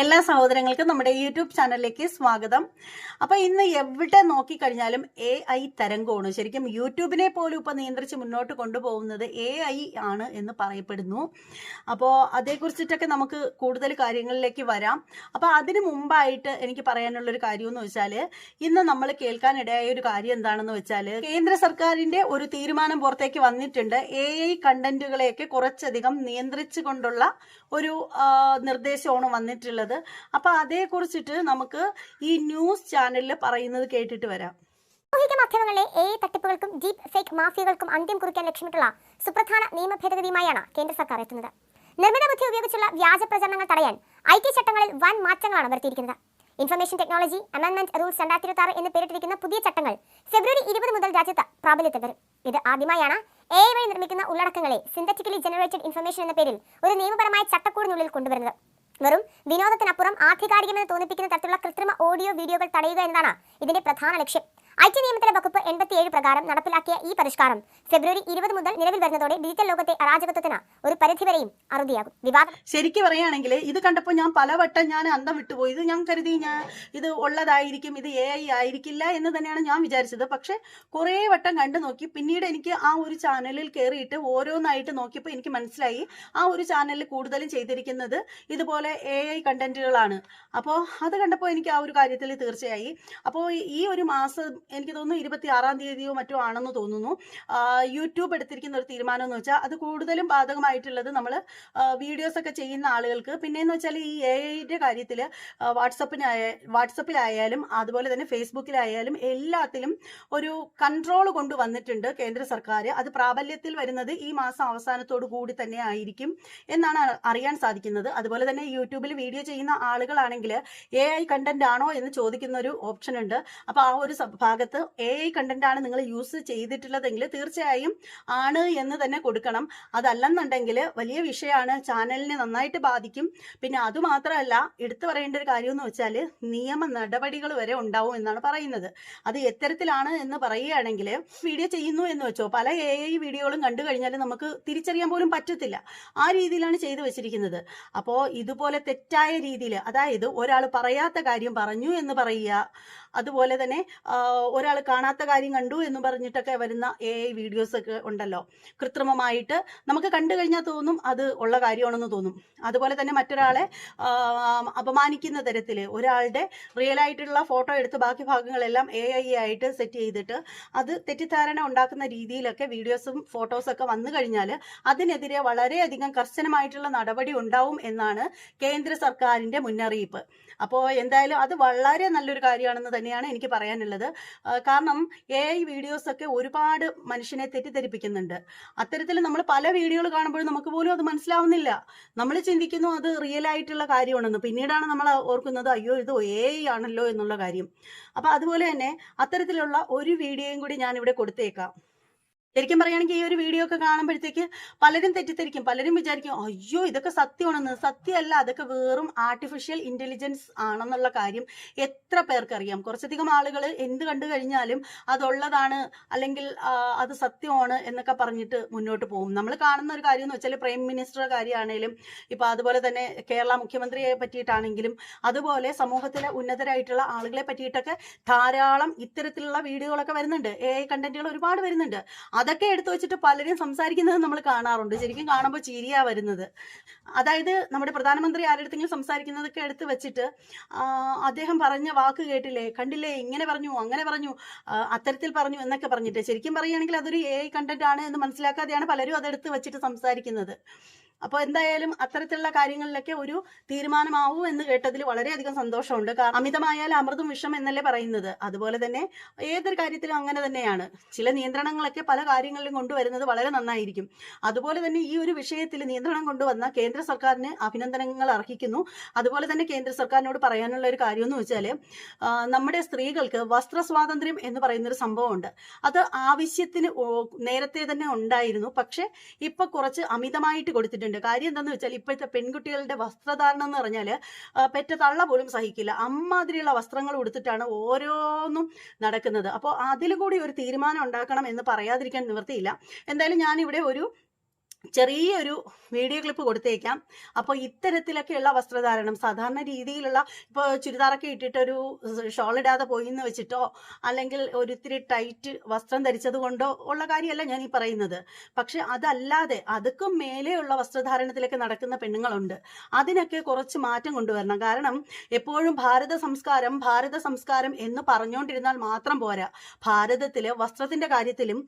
എല്ലാ സഹോദരങ്ങൾക്കും നമ്മുടെ യൂട്യൂബ് ചാനലിലേക്ക് സ്വാഗതം. അപ്പൊ ഇന്ന് എവിടെ നോക്കിക്കഴിഞ്ഞാലും AI തരംഗമാണ്. ശരിക്കും യൂട്യൂബിനെ പോലും ഇപ്പൊ നിയന്ത്രിച്ച് മുന്നോട്ട് കൊണ്ടുപോകുന്നത് AI ആണ് എന്ന് പറയപ്പെടുന്നു. അപ്പോൾ അതേക്കുറിച്ചിട്ടൊക്കെ നമുക്ക് കൂടുതൽ കാര്യങ്ങളിലേക്ക് വരാം. അപ്പൊ അതിനു മുമ്പായിട്ട് എനിക്ക് പറയാനുള്ള ഒരു കാര്യം എന്ന് വെച്ചാൽ, ഇന്ന് നമ്മൾ കേൾക്കാനിടയായ ഒരു കാര്യം എന്താണെന്ന് വെച്ചാൽ, കേന്ദ്ര സർക്കാരിന്റെ ഒരു തീരുമാനം പുറത്തേക്ക് വന്നിട്ടുണ്ട്. AI കണ്ടന്റുകളെയൊക്കെ കുറച്ചധികം നിയന്ത്രിച്ചു കൊണ്ടുള്ള ഒരു നിർദ്ദേശമാണ് വന്നിട്ടുള്ളത്. അപ്പൊ അതേക്കുറിച്ചിട്ട് നമുക്ക് ഈ ന്യൂസ് ചാനലിൽ പറയുന്നത് കേട്ടിട്ട് വരാം. സാമൂഹിക മാധ്യമങ്ങളിലെ AI തട്ടിപ്പുകൾക്കും ഡീപ് ഫേക്ക് മാഫിയകൾക്കും അന്ത്യം കുറിക്കാൻ ലക്ഷ്യമിട്ടുള്ള സുപ്രധാന നിയമ ഭേദഗതിയുമായാണ് കേന്ദ്ര സർക്കാർ എത്തുന്നത്. നിർമ്മിത ബുദ്ധി ഉപയോഗിച്ചുള്ള വ്യാജ പ്രചരണങ്ങൾ തടയാൻ IT ചട്ടങ്ങളിൽ വൻ മാറ്റങ്ങളാണ് വരുത്തിയിരിക്കുന്നത്. ഇൻഫർമേഷൻ ടെക്നോളജി അമെൻഡ്മെന്റ് റൂൾസ് 2026 എന്ന് പേരിട്ടിരിക്കുന്ന പുതിയ ചട്ടങ്ങൾ ഫെബ്രുവരി 20 മുതൽ രാജ്യത്ത് പ്രാബല്യത്തിൽ വരും. ഇത് ആദ്യമായാണ് AI വഴി നിർമ്മിക്കുന്ന ഉള്ളടക്കങ്ങളെ സിന്തറ്റിക്കലി ജനറേറ്റഡ് ഇൻഫർമേഷൻ എന്ന പേരിൽ ഒരു നിയമപരമായ ചട്ടക്കൂടിനുള്ളിൽ കൊണ്ടുവരുന്നത്. വെറും വിനോദത്തിനപ്പുറം ആധികാരികമെന്ന് തോന്നിപ്പിക്കുന്ന തരത്തിലുള്ള കൃത്രിമ ഓഡിയോ വീഡിയോകൾ തടയുക എന്നതാണ് ഇതിന്റെ പ്രധാന ലക്ഷ്യം. IT നിയമത്തിലെ വകുപ്പ് 87 പ്രകാരം നടപ്പിലാക്കിയ ഈ പരിഷ്കാരം ഫെബ്രുവരി 20 മുതൽ നിലവിൽ വരുന്നതോടെ ഡിജിറ്റൽ ലോകത്തെ അരാജകത്വത്തിന് ഒരു പരിധിവരെയും അറുതിയാകും. വിവാദം ശരിക്കും പറയുകയാണെങ്കിൽ ഇത് കണ്ടപ്പോൾ ഞാൻ പലവട്ടം അന്തം വിട്ടുപോയി. ഇത് ഞാൻ കരുതി ഇത് ഉള്ളതായിരിക്കും, ഇത് AI ആയിരിക്കില്ല എന്ന് തന്നെയാണ് ഞാൻ വിചാരിച്ചത്. പക്ഷെ കുറേ വട്ടം കണ്ടു നോക്കി. പിന്നീട് എനിക്ക് ആ ഒരു ചാനലിൽ കയറിയിട്ട് ഓരോന്നായിട്ട് നോക്കിയപ്പോൾ എനിക്ക് മനസ്സിലായി ആ ഒരു ചാനലിൽ കൂടുതലും ചെയ്തിരിക്കുന്നത് ഇതുപോലെ AI കണ്ടന്റുകളാണ്. അപ്പോൾ അത് കണ്ടപ്പോൾ എനിക്ക് ആ ഒരു കാര്യത്തിൽ തീർച്ചയായി. അപ്പോൾ ഈ ഒരു മാസം എനിക്ക് തോന്നുന്നു 26-ാം തീയതിയോ മറ്റോ ആണെന്ന് തോന്നുന്നു യൂട്യൂബ് എടുത്തിരിക്കുന്ന ഒരു തീരുമാനം എന്ന് വെച്ചാൽ അത് കൂടുതലും ബാധകമായിട്ടുള്ളത് വീഡിയോസ് ഒക്കെ ചെയ്യുന്ന ആളുകൾക്ക്. പിന്നെയെന്ന് വെച്ചാൽ ഈ AI കാര്യത്തിൽ വാട്സപ്പിലായാലും അതുപോലെ തന്നെ ഫേസ്ബുക്കിലായാലും എല്ലാത്തിലും ഒരു കൺട്രോൾ കൊണ്ടുവന്നിട്ടുണ്ട് കേന്ദ്ര സർക്കാർ. അത് പ്രാബല്യത്തിൽ വരുന്നത് ഈ മാസം അവസാനത്തോടു കൂടി തന്നെ ആയിരിക്കും എന്നാണ് അറിയാൻ സാധിക്കുന്നത്. അതുപോലെ തന്നെ യൂട്യൂബിൽ വീഡിയോ ചെയ്യുന്ന ആളുകളാണെങ്കിൽ AI കണ്ടന്റ് ആണോ എന്ന് ചോദിക്കുന്ന ഒരു ഓപ്ഷൻ ഉണ്ട്. അപ്പോൾ ആ ഒരു ഭാഗത്ത് AI കണ്ടന്റ് ആണ് നിങ്ങൾ യൂസ് ചെയ്തിട്ടുള്ളതെങ്കിൽ തീർച്ചയായും ആണ് എന്ന് തന്നെ കൊടുക്കണം. അതല്ലെന്നുണ്ടെങ്കിൽ വലിയ വിഷയമാണ്, ചാനലിനെ നന്നായിട്ട് ബാധിക്കും. പിന്നെ അതുമാത്രമല്ല, എടുത്തു പറയേണ്ട ഒരു കാര്യം എന്ന് വെച്ചാൽ നിയമ നടപടികൾ വരെ ഉണ്ടാവും എന്നാണ് പറയുന്നത്. അത് എത്തരത്തിലാണ് എന്ന് പറയുകയാണെങ്കിൽ, വീഡിയോ ചെയ്യുന്നു എന്ന് വെച്ചോ, പല AI വീഡിയോകളും കണ്ടു കഴിഞ്ഞാൽ നമുക്ക് തിരിച്ചറിയാൻ പോലും പറ്റത്തില്ല. ആ രീതിയിലാണ് ചെയ്തു വെച്ചിരിക്കുന്നത്. അപ്പോൾ ഇതുപോലെ തെറ്റായ രീതിയിൽ, അതായത് ഒരാൾ പറയാത്ത കാര്യം പറഞ്ഞു എന്ന് പറയുക, അതുപോലെ തന്നെ ഒരാൾ കാണാത്ത കാര്യം കണ്ടു എന്ന് പറഞ്ഞിട്ടൊക്കെ വരുന്ന AI വീഡിയോസ് ഒക്കെ ഉണ്ടല്ലോ, കൃത്രിമമായിട്ട് നമുക്ക് കണ്ടു കഴിഞ്ഞാൽ തോന്നും അത് ഉള്ള കാര്യമാണെന്ന് തോന്നും. അതുപോലെ തന്നെ മറ്റൊരാളെ അപമാനിക്കുന്ന തരത്തിൽ ഒരാളുടെ റിയൽ ആയിട്ടുള്ള ഫോട്ടോ എടുത്ത് ബാക്കി ഭാഗങ്ങളെല്ലാം AI ആയിട്ട് സെറ്റ് ചെയ്തിട്ട് അത് തെറ്റിദ്ധാരണ ഉണ്ടാക്കുന്ന രീതിയിലൊക്കെ വീഡിയോസും ഫോട്ടോസും ഒക്കെ വന്നു കഴിഞ്ഞാൽ അതിനെതിരെ വളരെയധികം കർശനമായിട്ടുള്ള നടപടി ഉണ്ടാവും എന്നാണ് കേന്ദ്ര സർക്കാരിന്റെ മുന്നറിയിപ്പ്. അപ്പോൾ എന്തായാലും അത് വളരെ നല്ലൊരു കാര്യമാണെന്ന് തന്നെയാണ് എനിക്ക് പറയാനുള്ളത്. കാരണം AI വീഡിയോസ് ഒക്കെ ഒരുപാട് മനുഷ്യനെ തെറ്റിദ്ധരിപ്പിക്കുന്നുണ്ട്. അത്തരത്തിൽ നമ്മൾ പല വീഡിയോകൾ കാണുമ്പോഴും നമുക്ക് പോലും അത് മനസ്സിലാവുന്നില്ല. നമ്മൾ ചിന്തിക്കുന്നു അത് റിയൽ ആയിട്ടുള്ള കാര്യമാണെന്ന്. പിന്നീടാണ് നമ്മൾ ഓർക്കുന്നത് അയ്യോ ഇത് AI ആണല്ലോ എന്നുള്ള കാര്യം. അപ്പൊ അതുപോലെ തന്നെ അത്തരത്തിലുള്ള ഒരു വീഡിയോയും കൂടി ഞാൻ ഇവിടെ കൊടുത്തേക്കാം. ശരിക്കും പറയുകയാണെങ്കിൽ ഈ ഒരു വീഡിയോ ഒക്കെ കാണുമ്പോഴത്തേക്ക് പലരും തെറ്റിദ്ധരിക്കും. പലരും വിചാരിക്കും അയ്യോ ഇതൊക്കെ സത്യമാണെന്ന്. സത്യമല്ല, അതൊക്കെ വെറും ആർട്ടിഫിഷ്യൽ ഇന്റലിജൻസ് ആണെന്നുള്ള കാര്യം എത്ര പേർക്കറിയാം. കുറച്ചധികം ആളുകൾ എന്ത് കണ്ടു കഴിഞ്ഞാലും അതുള്ളതാണ് അല്ലെങ്കിൽ അത് സത്യമാണ് എന്നൊക്കെ പറഞ്ഞിട്ട് മുന്നോട്ട് പോകും. നമ്മൾ കാണുന്ന ഒരു കാര്യം എന്ന് വെച്ചാൽ പ്രൈം മിനിസ്റ്ററുടെ കാര്യമാണെങ്കിലും, ഇപ്പൊ അതുപോലെ തന്നെ കേരള മുഖ്യമന്ത്രിയെ പറ്റിയിട്ടാണെങ്കിലും, അതുപോലെ സമൂഹത്തിലെ ഉന്നതരായിട്ടുള്ള ആളുകളെ പറ്റിയിട്ടൊക്കെ ധാരാളം ഇത്തരത്തിലുള്ള വീഡിയോകളൊക്കെ വരുന്നുണ്ട്. AI കണ്ടന്റുകൾ ഒരുപാട് വരുന്നുണ്ട്. അതൊക്കെ എടുത്തു വെച്ചിട്ട് പലരും സംസാരിക്കുന്നത് നമ്മൾ കാണാറുണ്ട്. ശരിക്കും കാണുമ്പോൾ ചിരിയാ വരുന്നത്. അതായത് നമ്മുടെ പ്രധാനമന്ത്രി ആരുടെങ്കിലും സംസാരിക്കുന്നതൊക്കെ എടുത്ത് വെച്ചിട്ട് അദ്ദേഹം പറഞ്ഞ വാക്ക് കേട്ടില്ലേ, കണ്ടില്ലേ, ഇങ്ങനെ പറഞ്ഞു, അങ്ങനെ പറഞ്ഞു, അത്തരത്തിൽ പറഞ്ഞു എന്നൊക്കെ പറഞ്ഞിട്ട്, ശരിക്കും പറയുകയാണെങ്കിൽ അതൊരു AI കണ്ടന്റ് ആണ് എന്ന് മനസ്സിലാക്കാതെയാണ് പലരും അതെടുത്ത് വെച്ചിട്ട് സംസാരിക്കുന്നത്. അപ്പോൾ എന്തായാലും അത്തരത്തിലുള്ള കാര്യങ്ങളിലൊക്കെ ഒരു തീരുമാനമാവും എന്ന് കേട്ടതിൽ വളരെയധികം സന്തോഷമുണ്ട്. കാരണം അമിതമായാൽ അമൃതും വിഷം എന്നല്ലേ പറയുന്നത്. അതുപോലെ തന്നെ ഏതൊരു കാര്യത്തിലും അങ്ങനെ തന്നെയാണ്. ചില നിയന്ത്രണങ്ങളൊക്കെ പല കാര്യങ്ങളിലും കൊണ്ടുവരുന്നത് വളരെ നന്നായിരിക്കും. അതുപോലെ തന്നെ ഈ ഒരു വിഷയത്തിൽ നിയന്ത്രണം കൊണ്ടുവന്ന കേന്ദ്ര സർക്കാരിന് അഭിനന്ദനങ്ങൾ അർഹിക്കുന്നു. അതുപോലെ തന്നെ കേന്ദ്ര സർക്കാരിനോട് പറയാനുള്ള ഒരു കാര്യം എന്ന് വെച്ചാൽ, നമ്മുടെ സ്ത്രീകൾക്ക് വസ്ത്ര സ്വാതന്ത്ര്യം എന്ന് പറയുന്നൊരു സംഭവമുണ്ട്. അത് ആവശ്യത്തിന് നേരത്തെ തന്നെ ഉണ്ടായിരുന്നു. പക്ഷെ ഇപ്പൊ കുറച്ച് അമിതമായിട്ട് കൊടുത്തിട്ടുണ്ട്. കാര്യം എന്താണെന്ന് വെച്ചാൽ, ഇപ്പോഴത്തെ പെൺകുട്ടികളുടെ വസ്ത്രധാരണം എന്ന് പറഞ്ഞാൽ പെറ്റ തള്ള പോലും സഹിക്കില്ല. അമ്മാതിരിയുള്ള വസ്ത്രങ്ങൾ ഉടുത്തിട്ടാണ് ഓരോന്നും നടക്കുന്നത്. അപ്പോൾ അതിൽ കൂടി ഒരു തീരുമാനം ഉണ്ടാക്കണം എന്ന് പറയാതിരിക്കാൻ നിവൃത്തിയില്ല. എന്തായാലും ഞാനിവിടെ ഒരു ചെറിയൊരു വീഡിയോ ക്ലിപ്പ് കൊടുത്തേക്കാം. അപ്പോൾ ഇത്തരത്തിലൊക്കെയുള്ള വസ്ത്രധാരണം സാധാരണ രീതിയിലുള്ള ഇപ്പോൾ ചുരിദാറൊക്കെ ഇട്ടിട്ടൊരു ഷോൾ ഇടാതെ പോയി എന്ന് വെച്ചിട്ടോ അല്ലെങ്കിൽ ഒരിത്തിരി ടൈറ്റ് വസ്ത്രം ധരിച്ചത് കൊണ്ടോ ഉള്ള കാര്യമല്ല ഞാൻ ഈ പറയുന്നത്. പക്ഷെ അതല്ലാതെ അതുക്കും മേലെയുള്ള വസ്ത്രധാരണത്തിലൊക്കെ നടക്കുന്ന പെണ്ണുങ്ങളുണ്ട്. അതിനൊക്കെ കുറച്ച് മാറ്റം കൊണ്ടുവരണം. കാരണം എപ്പോഴും ഭാരത സംസ്കാരം എന്ന് പറഞ്ഞുകൊണ്ടിരുന്നാൽ മാത്രം പോരാ. ഭാരതത്തിൽ വസ്ത്രത്തിന്റെ കാര്യത്തിലും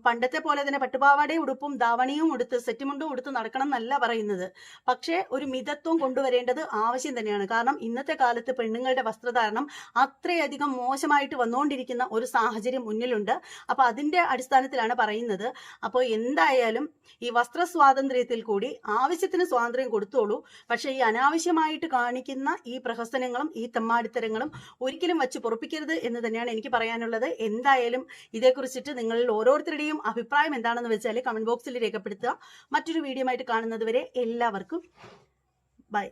പണ്ടത്തെ പോലെ തന്നെ പട്ടുപാവാടയും ഉടുപ്പും ധാവണിയും ഉടുത്ത് സെറ്റുമുണ്ടും ഉടുത്ത് നടക്കണം എന്നല്ല പറയുന്നത്. പക്ഷേ ഒരു മിതത്വം കൊണ്ടുവരേണ്ടത് ആവശ്യം തന്നെയാണ്. കാരണം ഇന്നത്തെ കാലത്ത് പെണ്ണുങ്ങളുടെ വസ്ത്രധാരണം അത്രയധികം മോശമായിട്ട് വന്നുകൊണ്ടിരിക്കുന്ന ഒരു സാഹചര്യം മുന്നിലുണ്ട്. അപ്പോൾ അതിന്റെ അടിസ്ഥാനത്തിലാണ് പറയുന്നത്. അപ്പോൾ എന്തായാലും ഈ വസ്ത്ര സ്വാതന്ത്ര്യത്തിൽ കൂടി ആവശ്യത്തിന് സ്വാതന്ത്ര്യം കൊടുത്തോളൂ. പക്ഷെ ഈ അനാവശ്യമായിട്ട് കാണിക്കുന്ന ഈ പ്രഹസനങ്ങളും ഈ തെമ്മാടിത്തരങ്ങളും ഒരിക്കലും വച്ച് പൊറുപ്പിക്കരുത് എന്ന് തന്നെയാണ് എനിക്ക് പറയാനുള്ളത്. എന്തായാലും ഇതേക്കുറിച്ചിട്ട് നിങ്ങളിൽ ഓരോരുത്തരുടെയും അഭിപ്രായം എന്താണെന്ന് വെച്ചാൽ കമന്റ് ബോക്സിൽ രേഖപ്പെടുത്തുക. മറ്റൊരു വീഡിയോ ആയിട്ട് കാണുന്നത് വരെ എല്ലാവർക്കും ബൈ.